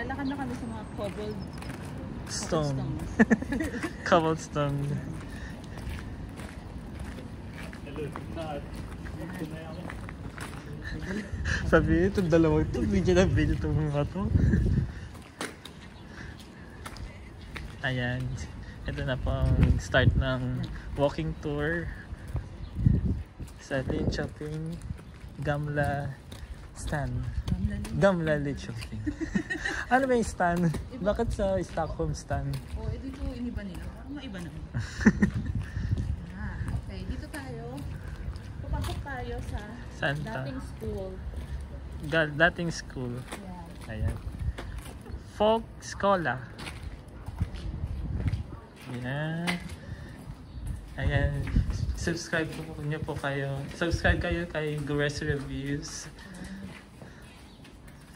Maglalakad na kami sa mga Stone. Cobblestone. Sabi ito, dalawang ito. Video na video itong mga to. Ayan. Ito na po ang start ng walking tour sa Linköping Gamla Stan. Gamla Linköping. Ano ba yung Stan? Bakit sa Stockholm Stan? Oh, dito iniba nila. Parang maiba naman. Okay, dito tayo. Papasok tayo sa dating school. Dating school. Yeah. Ayan. Folk Skola. Ayan. Ayan. Subscribe po kayo. Subscribe kayo kay Gores Reviews.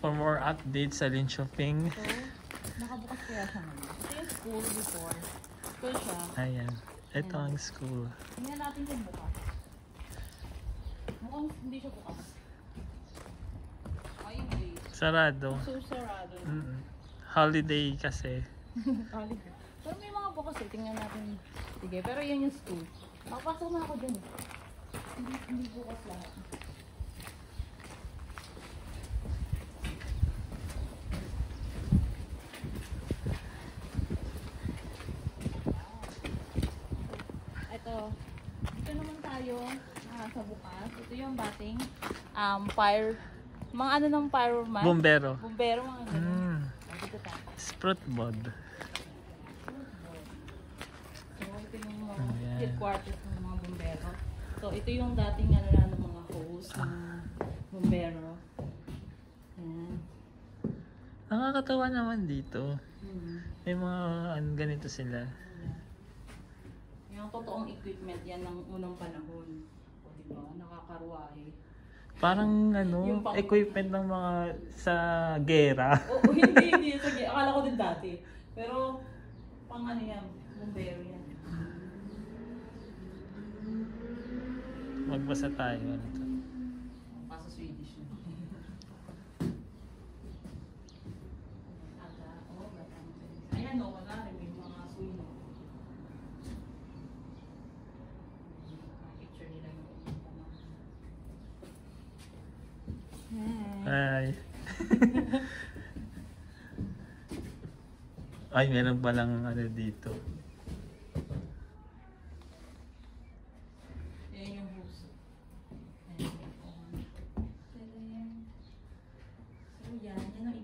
For more updates sa Linköping. So, nakabukas kaya siya ngayon. Ito yung school before. School siya. Ayan. Ito ang school. Tingnan natin kung bukas. Mukhang hindi siya bukas. Ay, hindi. Sarado. So, sarado. Holiday kasi. Holiday. Pero may mga bukas eh. Tingnan natin. Sige, pero yan yung school. Makapasok na ako dun. Hindi bukas lahat. Dito naman tayo sa bukas. Ito yung dating fire, mga ano ng fireman. Bumbero. Bumbero, mga ganun. Dito tayo. Sprout bod. So, ito yung mga headquarters ng mga bumbero. So, ito yung dating ano na ng mga host ng bumbero. Ayan. Nakakatawa naman dito. May mga ganito sila. Yung totoong equipment yan ng unang panahon. O diba? Nakakaruwahe. Parang equipment ng mga sa gera. Oo, hindi. Akala ko din dati. Pero, pang ano yan, bumbero yan. Magbasa tayo. Ano to? Kaso Swedish na. Ayan o, wala rin. May mga swing. Picture nila yung Hi. Ay, meron palang ano dito. Ayan yung puso. Ayan. So yan ang